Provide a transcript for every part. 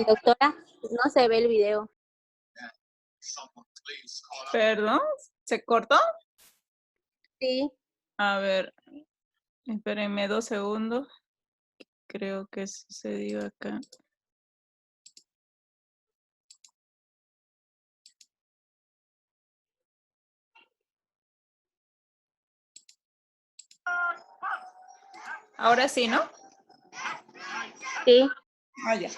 Doctora, no se ve el video. Perdón, ¿se cortó? Sí. A ver, espérenme 2 segundos. Creo que sucedió acá. Ahora sí, ¿no? Sí. Ah, ya.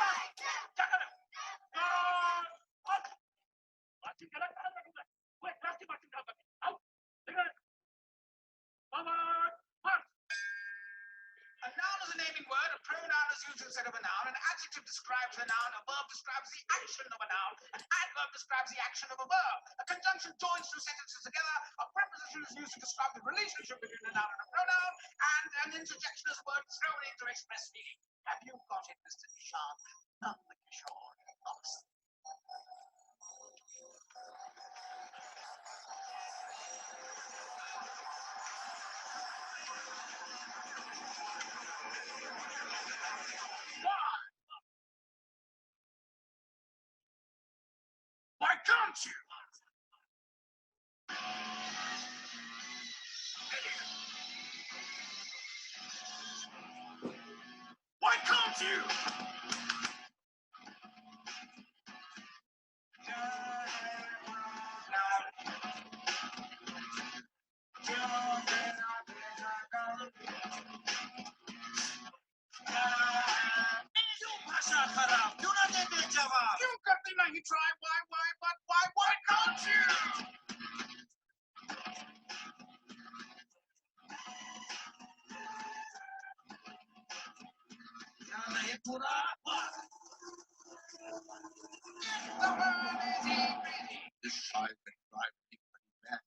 A noun is a naming word, a pronoun is used instead of a noun, an adjective describes a noun, a verb describes the action of a noun, an adverb describes the action of a verb. A conjunction joins two sentences together, a preposition is used to describe the relationship between a noun and a pronoun, and an interjection is a word thrown in to express meaning. Have you got it, Mr. Nishant? Nanda Kishore. Why can't you? Why can't you? You got the night you try. Why can't you? This child been driving me pretty mad.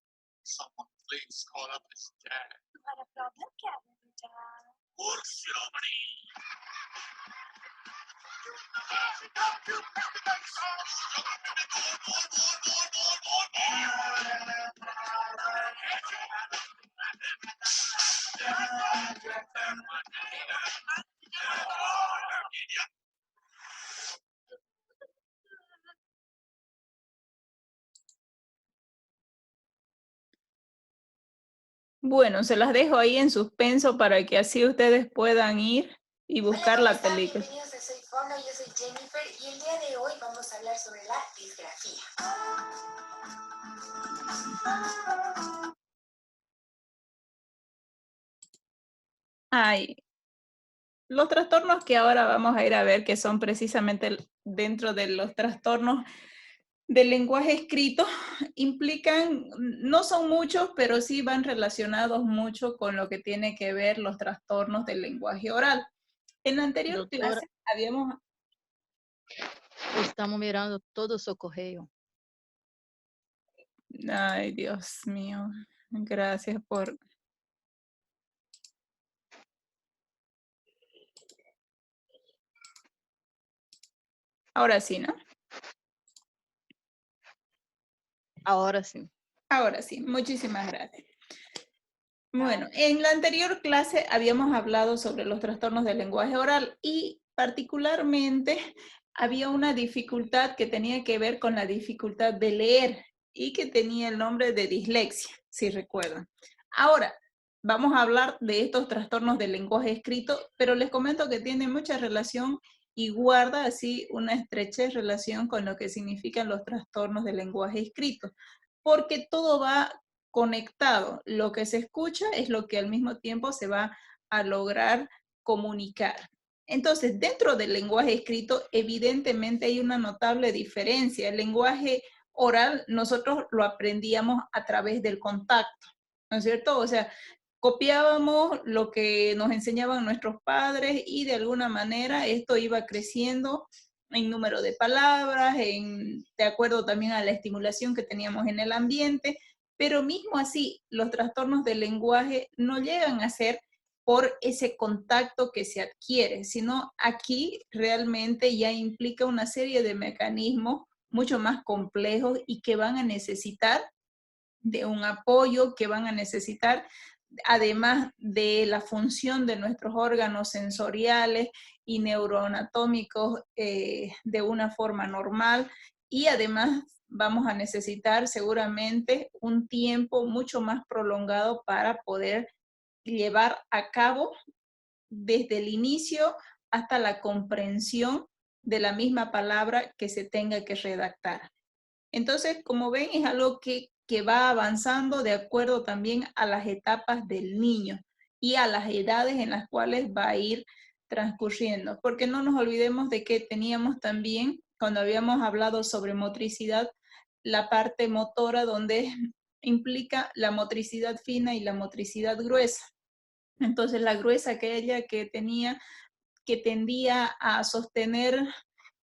Someone please call up his dad. तुम्हारा प्रॉब्लम क्या है बेटा? Urshilomani! Bueno, se las dejo ahí en suspenso para que así ustedes puedan ir y buscar la película. Bienvenidos, yo soy Fono, yo soy Jennifer y el día de hoy vamos a hablar sobre la disgrafía. Ay, los trastornos que ahora vamos a ir a ver, que son precisamente dentro de los trastornos del lenguaje escrito, implican, no son muchos, pero sí van relacionados mucho con lo que tiene que ver los trastornos del lenguaje oral. En la anterior Doctora, clase habíamos... estamos mirando todo su correo. Ay, Dios mío, gracias por... Ahora sí, ¿no? Ahora sí. Ahora sí, muchísimas gracias. Bueno, en la anterior clase habíamos hablado sobre los trastornos del lenguaje oral y particularmente había una dificultad que tenía que ver con la dificultad de leer y que tenía el nombre de dislexia, si recuerdan. Ahora, vamos a hablar de estos trastornos del lenguaje escrito, pero les comento que tiene mucha relación y guarda así una estrecha relación con lo que significan los trastornos del lenguaje escrito, porque todo va conectado. Lo que se escucha es lo que al mismo tiempo se va a lograr comunicar. Entonces, dentro del lenguaje escrito, evidentemente hay una notable diferencia. El lenguaje oral nosotros lo aprendíamos a través del contacto, ¿no es cierto? O sea, copiábamos lo que nos enseñaban nuestros padres y de alguna manera esto iba creciendo en número de palabras, de acuerdo también a la estimulación que teníamos en el ambiente, pero mismo así, los trastornos del lenguaje no llegan a ser por ese contacto que se adquiere, sino aquí realmente ya implica una serie de mecanismos mucho más complejos y que van a necesitar de un apoyo, que van a necesitar además de la función de nuestros órganos sensoriales y neuroanatómicos de una forma normal, y además vamos a necesitar seguramente un tiempo mucho más prolongado para poder llevar a cabo desde el inicio hasta la comprensión de la misma palabra que se tenga que redactar. Entonces, como ven, es algo que va avanzando de acuerdo también a las etapas del niño y a las edades en las cuales va a ir transcurriendo. Porque no nos olvidemos de que teníamos también, cuando habíamos hablado sobre motricidad, la parte motora donde implica la motricidad fina y la motricidad gruesa. Entonces, la gruesa, aquella que tendía a sostener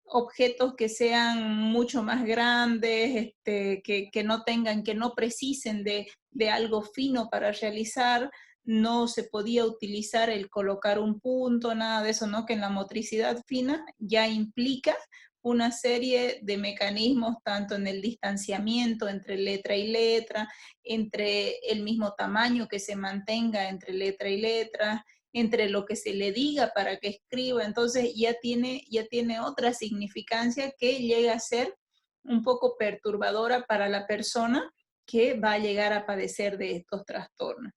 objetos que sean mucho más grandes, que no precisen de algo fino para realizar, no se podía utilizar el colocar un punto, nada de eso, ¿no? Que en la motricidad fina ya implica una serie de mecanismos, tanto en el distanciamiento entre letra y letra, entre el mismo tamaño que se mantenga entre letra y letra, entre lo que se le diga para que escriba. Entonces ya tiene otra significancia que llega a ser un poco perturbadora para la persona que va a llegar a padecer de estos trastornos.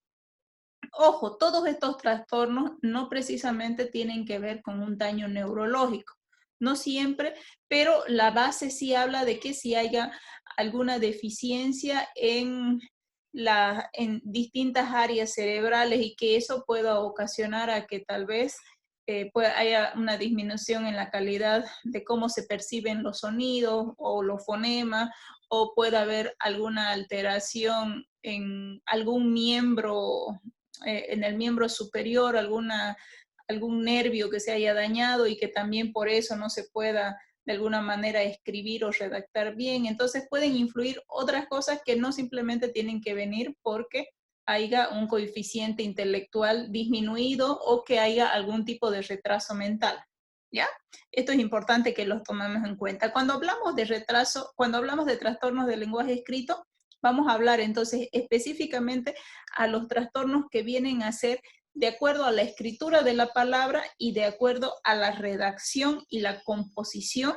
Ojo, todos estos trastornos no precisamente tienen que ver con un daño neurológico, no siempre, pero la base sí habla de que si haya alguna deficiencia en distintas áreas cerebrales y que eso pueda ocasionar a que tal vez haya una disminución en la calidad de cómo se perciben los sonidos o los fonemas, o pueda haber alguna alteración en algún miembro, en el miembro superior, algún nervio que se haya dañado y que también por eso no se pueda de alguna manera escribir o redactar bien. Entonces pueden influir otras cosas que no simplemente tienen que venir porque haya un coeficiente intelectual disminuido o que haya algún tipo de retraso mental, ¿ya? Esto es importante que los tomemos en cuenta. Cuando hablamos de retraso, cuando hablamos de trastornos del lenguaje escrito, vamos a hablar entonces específicamente a los trastornos que vienen a ser de acuerdo a la escritura de la palabra y de acuerdo a la redacción y la composición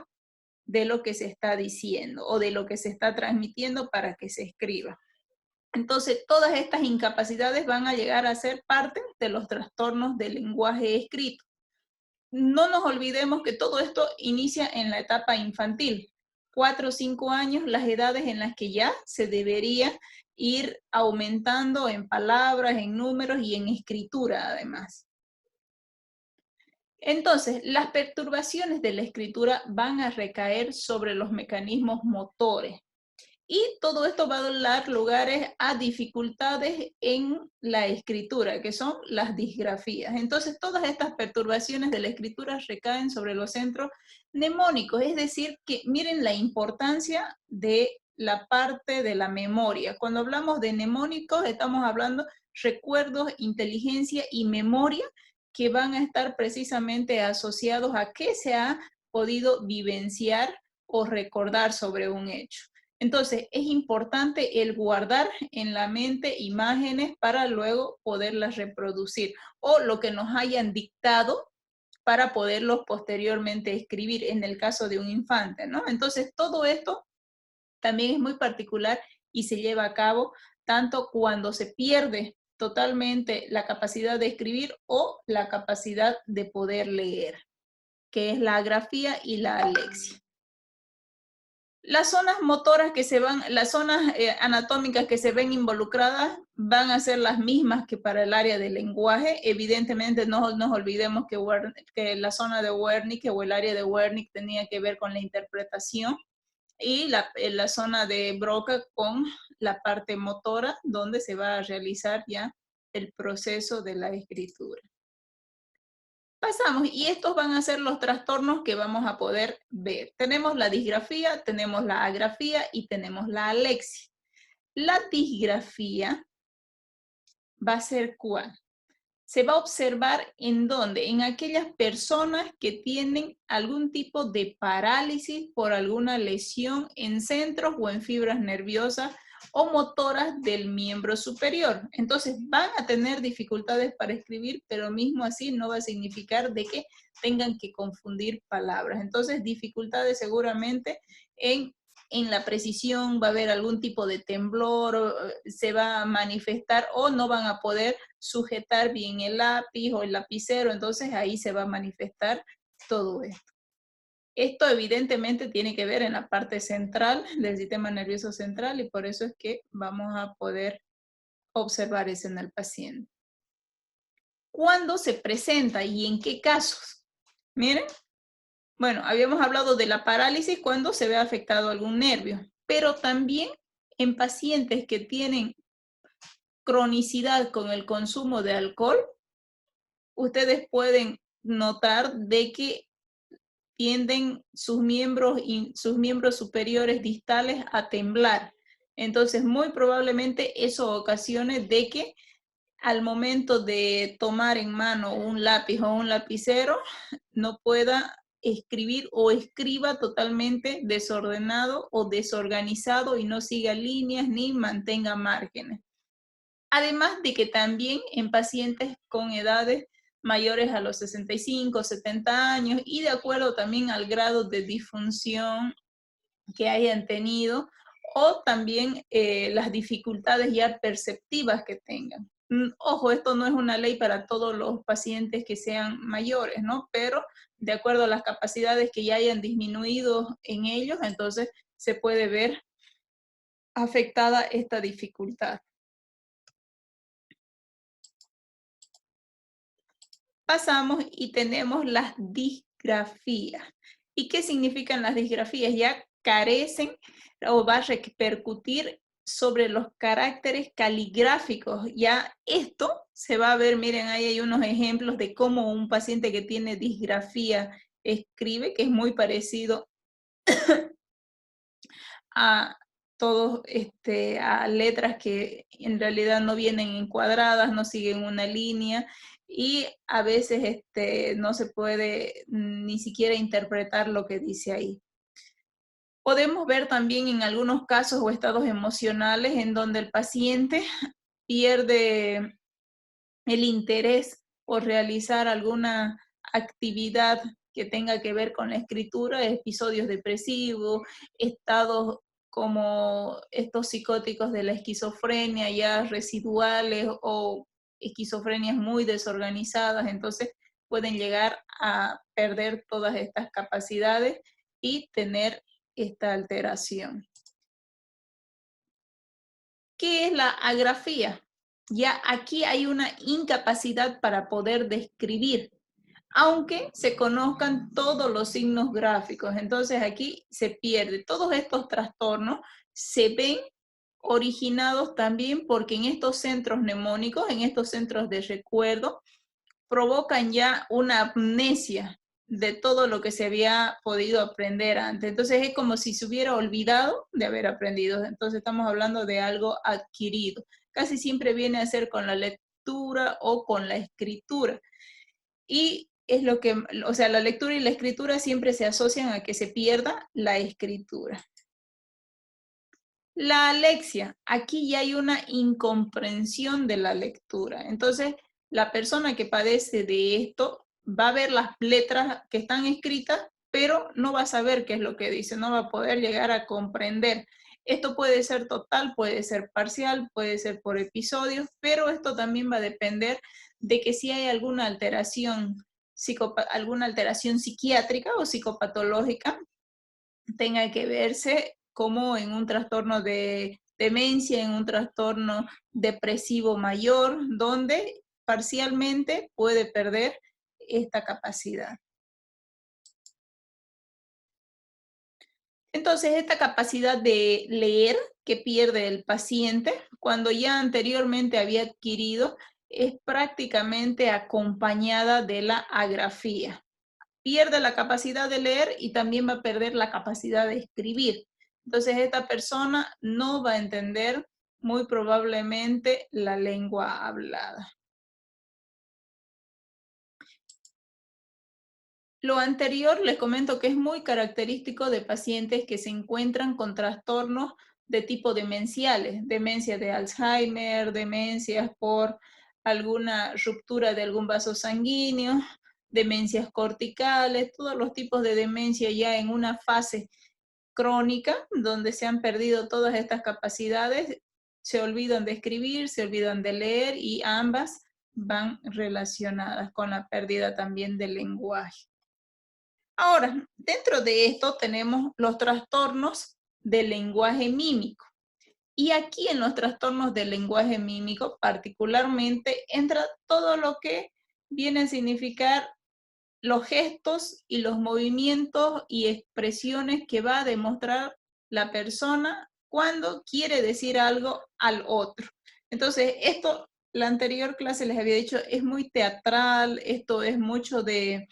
de lo que se está diciendo o de lo que se está transmitiendo para que se escriba. Entonces, todas estas incapacidades van a llegar a ser parte de los trastornos del lenguaje escrito. No nos olvidemos que todo esto inicia en la etapa infantil. 4 o 5 años, las edades en las que ya se debería ir aumentando en palabras, en números y en escritura además. Entonces, las perturbaciones de la escritura van a recaer sobre los mecanismos motores. Y todo esto va a dar lugares a dificultades en la escritura, que son las disgrafías. Entonces, todas estas perturbaciones de la escritura recaen sobre los centros mnemónicos, es decir, que miren la importancia de la parte de la memoria. Cuando hablamos de mnemónicos, estamos hablando recuerdos, inteligencia y memoria que van a estar precisamente asociados a qué se ha podido vivenciar o recordar sobre un hecho. Entonces, es importante el guardar en la mente imágenes para luego poderlas reproducir o lo que nos hayan dictado para poderlos posteriormente escribir en el caso de un infante, ¿no? Entonces, todo esto también es muy particular y se lleva a cabo tanto cuando se pierde totalmente la capacidad de escribir o la capacidad de poder leer, que es la agrafía y la alexia. Las zonas motoras que se van, las zonas anatómicas que se ven involucradas van a ser las mismas que para el área del lenguaje. Evidentemente no nos olvidemos que la zona de Wernicke o el área de Wernicke tenía que ver con la interpretación y la zona de Broca con la parte motora donde se va a realizar ya el proceso de la escritura. Pasamos, y estos van a ser los trastornos que vamos a poder ver. Tenemos la disgrafía, tenemos la agrafía y tenemos la alexia. La disgrafía va a ser ¿cuál? Se va a observar en dónde, en aquellas personas que tienen algún tipo de parálisis por alguna lesión en centros o en fibras nerviosas o motoras del miembro superior. Entonces van a tener dificultades para escribir, pero mismo así no va a significar de que tengan que confundir palabras. Entonces dificultades seguramente en la precisión, va a haber algún tipo de temblor, se va a manifestar o no van a poder sujetar bien el lápiz o el lapicero, entonces ahí se va a manifestar todo esto. Esto evidentemente tiene que ver en la parte central del sistema nervioso central y por eso es que vamos a poder observar eso en el paciente. ¿Cuándo se presenta y en qué casos? Miren, bueno, habíamos hablado de la parálisis cuando se ve afectado algún nervio, pero también en pacientes que tienen cronicidad con el consumo de alcohol, ustedes pueden notar de que tienden sus miembros superiores distales a temblar. Entonces, muy probablemente eso ocasione de que al momento de tomar en mano un lápiz o un lapicero, no pueda escribir o escriba totalmente desordenado o desorganizado y no siga líneas ni mantenga márgenes. Además de que también en pacientes con edades mayores a los 65, 70 años y de acuerdo también al grado de disfunción que hayan tenido o también las dificultades ya perceptivas que tengan. Ojo, esto no es una ley para todos los pacientes que sean mayores, ¿no? Pero de acuerdo a las capacidades que ya hayan disminuido en ellos, entonces se puede ver afectada esta dificultad. Pasamos y tenemos las disgrafías. ¿Y qué significan las disgrafías? Ya carecen o va a repercutir sobre los caracteres caligráficos. Ya esto se va a ver, miren, ahí hay unos ejemplos de cómo un paciente que tiene disgrafía escribe, que es muy parecido a todos a letras que en realidad no vienen encuadradas, no siguen una línea y a veces no se puede ni siquiera interpretar lo que dice ahí. Podemos ver también en algunos casos o estados emocionales en donde el paciente pierde el interés por realizar alguna actividad que tenga que ver con la escritura, episodios depresivos, estados como estos psicóticos de la esquizofrenia ya residuales o esquizofrenias muy desorganizadas, entonces pueden llegar a perder todas estas capacidades y tener esta alteración. ¿Qué es la agrafía? Ya aquí hay una incapacidad para poder describir, aunque se conozcan todos los signos gráficos. Entonces aquí se pierde. Todos estos trastornos se ven originados también porque en estos centros mnemónicos, en estos centros de recuerdo, provocan ya una amnesia de todo lo que se había podido aprender antes. Entonces es como si se hubiera olvidado de haber aprendido. Entonces estamos hablando de algo adquirido. Casi siempre viene a ser con la lectura o con la escritura. Y es lo que, o sea, la lectura y la escritura siempre se asocian a que se pierda la escritura. La alexia, aquí ya hay una incomprensión de la lectura. Entonces, la persona que padece de esto va a ver las letras que están escritas, pero no va a saber qué es lo que dice, no va a poder llegar a comprender. Esto puede ser total, puede ser parcial, puede ser por episodios, pero esto también va a depender de que si hay alguna alteración psiquiátrica o psicopatológica, tenga que verse como en un trastorno de demencia, en un trastorno depresivo mayor, donde parcialmente puede perder esta capacidad. Entonces, esta capacidad de leer que pierde el paciente cuando ya anteriormente había adquirido es prácticamente acompañada de la agrafía. Pierde la capacidad de leer y también va a perder la capacidad de escribir. Entonces, esta persona no va a entender muy probablemente la lengua hablada. Lo anterior les comento que es muy característico de pacientes que se encuentran con trastornos de tipo demenciales, demencia de Alzheimer, demencias por alguna ruptura de algún vaso sanguíneo, demencias corticales, todos los tipos de demencia ya en una fase crónica, donde se han perdido todas estas capacidades, se olvidan de escribir, se olvidan de leer y ambas van relacionadas con la pérdida también del lenguaje. Ahora, dentro de esto tenemos los trastornos del lenguaje mímico. Y aquí en los trastornos del lenguaje mímico particularmente entra todo lo que viene a significar los gestos y los movimientos y expresiones que va a demostrar la persona cuando quiere decir algo al otro. Entonces, esto, la anterior clase les había dicho, es muy teatral, esto es mucho de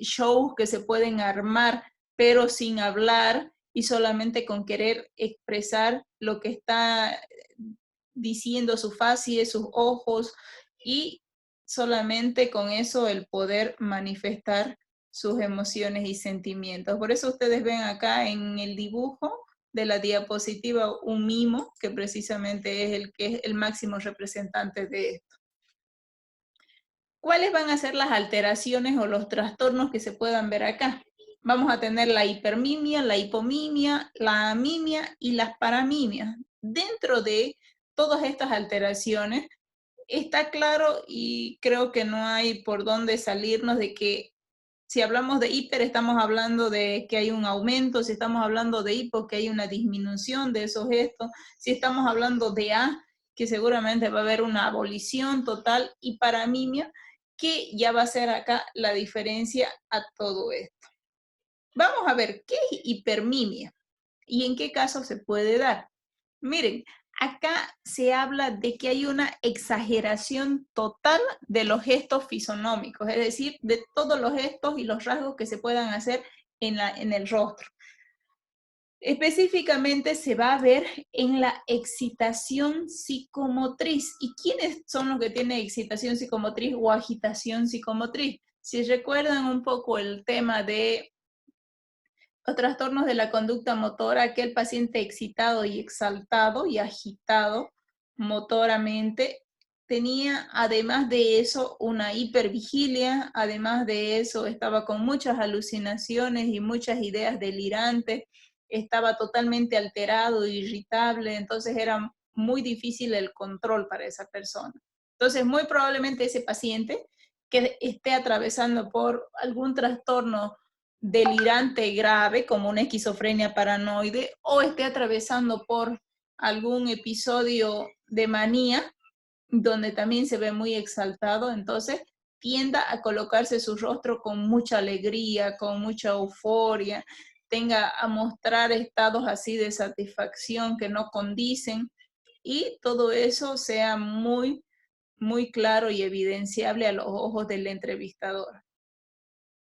shows que se pueden armar, pero sin hablar y solamente con querer expresar lo que está diciendo su facie, sus ojos, y solamente con eso el poder manifestar sus emociones y sentimientos. Por eso ustedes ven acá en el dibujo de la diapositiva un mimo, que precisamente es el máximo representante de esto. ¿Cuáles van a ser las alteraciones o los trastornos que se puedan ver acá? Vamos a tener la hipermimia, la hipomimia, la amimia y las paramimias. Dentro de todas estas alteraciones, está claro y creo que no hay por dónde salirnos de que si hablamos de hiper estamos hablando de que hay un aumento, si estamos hablando de hipo que hay una disminución de esos gestos, si estamos hablando de A que seguramente va a haber una abolición total, y paramimia que ya va a ser acá la diferencia a todo esto. Vamos a ver qué es hipermimia y en qué caso se puede dar. Miren, acá se habla de que hay una exageración total de los gestos fisonómicos, es decir, de todos los gestos y los rasgos que se puedan hacer en el rostro. Específicamente se va a ver en la excitación psicomotriz. ¿Y quiénes son los que tienen excitación psicomotriz o agitación psicomotriz? Si recuerdan un poco el tema de los trastornos de la conducta motora, aquel paciente excitado y exaltado y agitado motoramente, tenía además de eso una hipervigilia, además de eso estaba con muchas alucinaciones y muchas ideas delirantes, estaba totalmente alterado, irritable, entonces era muy difícil el control para esa persona. Entonces, muy probablemente ese paciente que esté atravesando por algún trastorno delirante grave, como una esquizofrenia paranoide, o esté atravesando por algún episodio de manía, donde también se ve muy exaltado, entonces tienda a colocarse su rostro con mucha alegría, con mucha euforia, tenga a mostrar estados así de satisfacción que no condicen, y todo eso sea muy, muy claro y evidenciable a los ojos del entrevistador.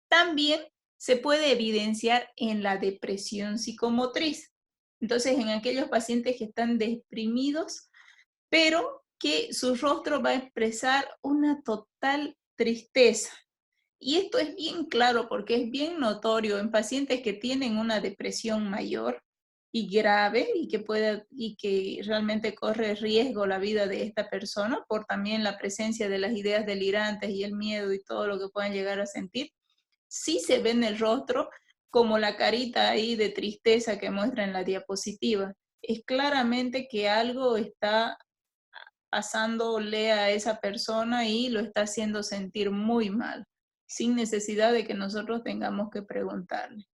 También se puede evidenciar en la depresión psicomotriz. Entonces, en aquellos pacientes que están deprimidos, pero que su rostro va a expresar una total tristeza. Y esto es bien claro porque es bien notorio en pacientes que tienen una depresión mayor y grave y que realmente corre riesgo la vida de esta persona por también la presencia de las ideas delirantes y el miedo y todo lo que puedan llegar a sentir. Sí se ve en el rostro como la carita ahí de tristeza que muestra en la diapositiva. Es claramente que algo está pasándole a esa persona y lo está haciendo sentir muy mal, sin necesidad de que nosotros tengamos que preguntarle.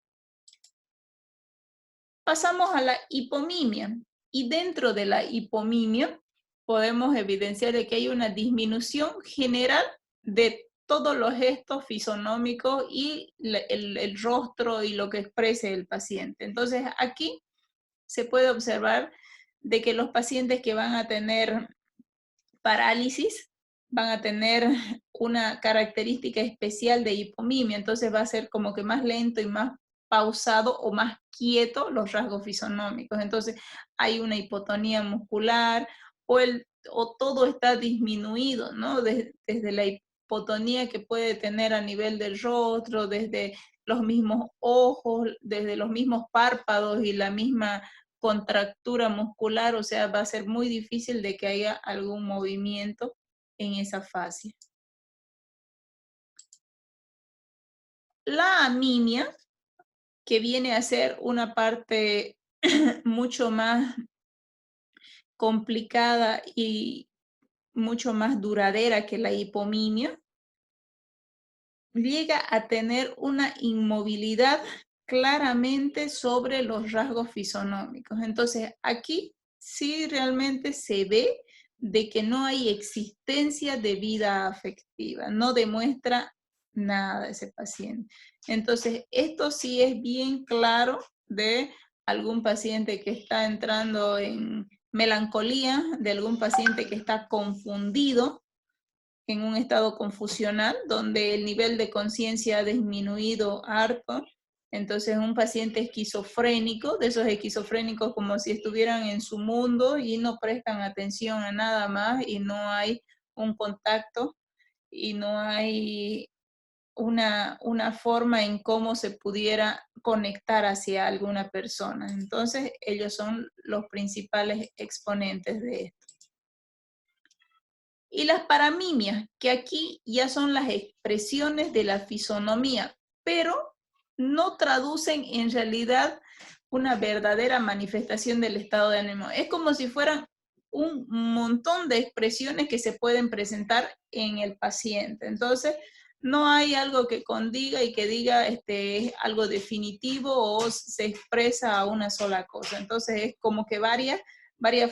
Pasamos a la hipomimia, y dentro de la hipomimia podemos evidenciar que hay una disminución general de todos los gestos fisonómicos y el rostro y lo que exprese el paciente. Entonces aquí se puede observar de que los pacientes que van a tener parálisis van a tener una característica especial de hipomimia, entonces va a ser como que más lento y más pausado o más quieto los rasgos fisonómicos. Entonces hay una hipotonía muscular o todo está disminuido, ¿no? Desde la hipotonía que puede tener a nivel del rostro, desde los mismos ojos, desde los mismos párpados y la misma contractura muscular, o sea, va a ser muy difícil de que haya algún movimiento en esa fascia. La amimia, que viene a ser una parte mucho más complicada y mucho más duradera que la hipomimia, llega a tener una inmovilidad claramente sobre los rasgos fisonómicos. Entonces, aquí sí realmente se ve de que no hay existencia de vida afectiva, no demuestra nada ese paciente. Entonces, esto sí es bien claro de algún paciente que está entrando en melancolía, de algún paciente que está confundido, en un estado confusional, donde el nivel de conciencia ha disminuido harto. Entonces, un paciente esquizofrénico, de esos esquizofrénicos como si estuvieran en su mundo y no prestan atención a nada más y no hay un contacto y no hay una forma en cómo se pudiera conectar hacia alguna persona. Entonces, ellos son los principales exponentes de esto. Y las paramimias, que aquí ya son las expresiones de la fisonomía, pero no traducen en realidad una verdadera manifestación del estado de ánimo. Es como si fueran un montón de expresiones que se pueden presentar en el paciente. Entonces, no hay algo que condiga y que diga es algo definitivo o se expresa a una sola cosa. Entonces, es como que varias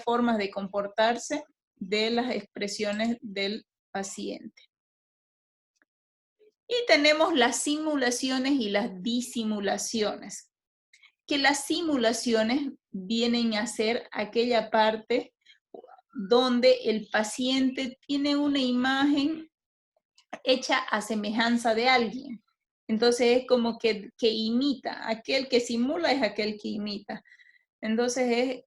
formas de comportarse de las expresiones del paciente. Y tenemos las simulaciones y las disimulaciones, que las simulaciones vienen a ser aquella parte donde el paciente tiene una imagen hecha a semejanza de alguien. Entonces es como que imita, aquel que simula es aquel que imita. Entonces es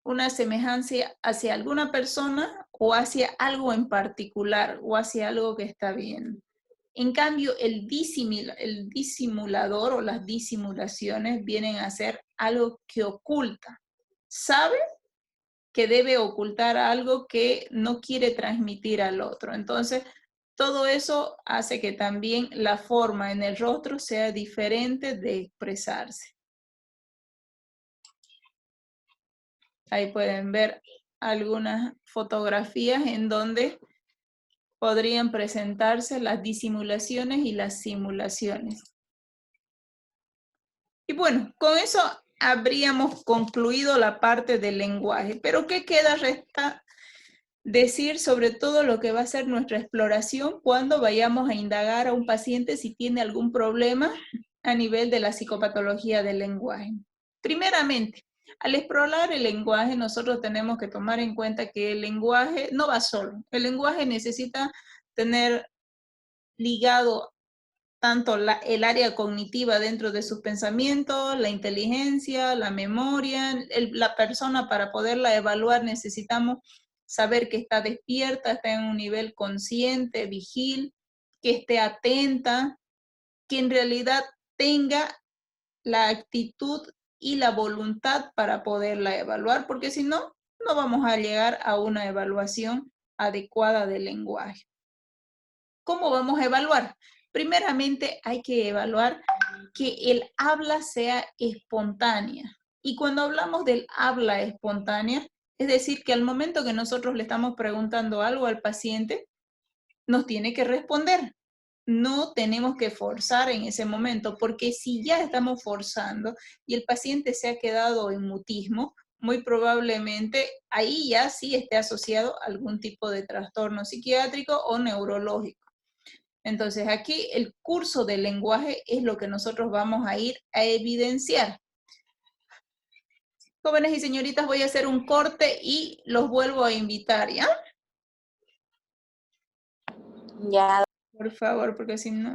una semejanza hacia alguna persona o hacia algo en particular o hacia algo que está bien. En cambio, el disimulador o las disimulaciones vienen a ser algo que oculta. Sabe que debe ocultar algo que no quiere transmitir al otro. Entonces, todo eso hace que también la forma en el rostro sea diferente de expresarse. Ahí pueden ver algunas fotografías en donde podrían presentarse las disimulaciones y las simulaciones. Y bueno, con eso habríamos concluido la parte del lenguaje. Pero ¿qué queda? Resta decir sobre todo lo que va a ser nuestra exploración cuando vayamos a indagar a un paciente si tiene algún problema a nivel de la psicopatología del lenguaje. Primeramente, al explorar el lenguaje, nosotros tenemos que tomar en cuenta que el lenguaje no va solo. El lenguaje necesita tener ligado tanto el área cognitiva dentro de sus pensamientos, la inteligencia, la memoria, la persona para poderla evaluar necesitamos saber que está despierta, está en un nivel consciente, vigil, que esté atenta, que en realidad tenga la actitud y la voluntad para poderla evaluar, porque si no, no vamos a llegar a una evaluación adecuada del lenguaje. ¿Cómo vamos a evaluar? Primeramente hay que evaluar que el habla sea espontánea. Y cuando hablamos del habla espontánea, es decir, que al momento que nosotros le estamos preguntando algo al paciente, nos tiene que responder. No tenemos que forzar en ese momento, porque si ya estamos forzando y el paciente se ha quedado en mutismo, muy probablemente ahí ya sí esté asociado a algún tipo de trastorno psiquiátrico o neurológico. Entonces aquí el curso del lenguaje es lo que nosotros vamos a ir a evidenciar. Jóvenes y señoritas, voy a hacer un corte y los vuelvo a invitar, ¿ya? Ya. Por favor, porque si no...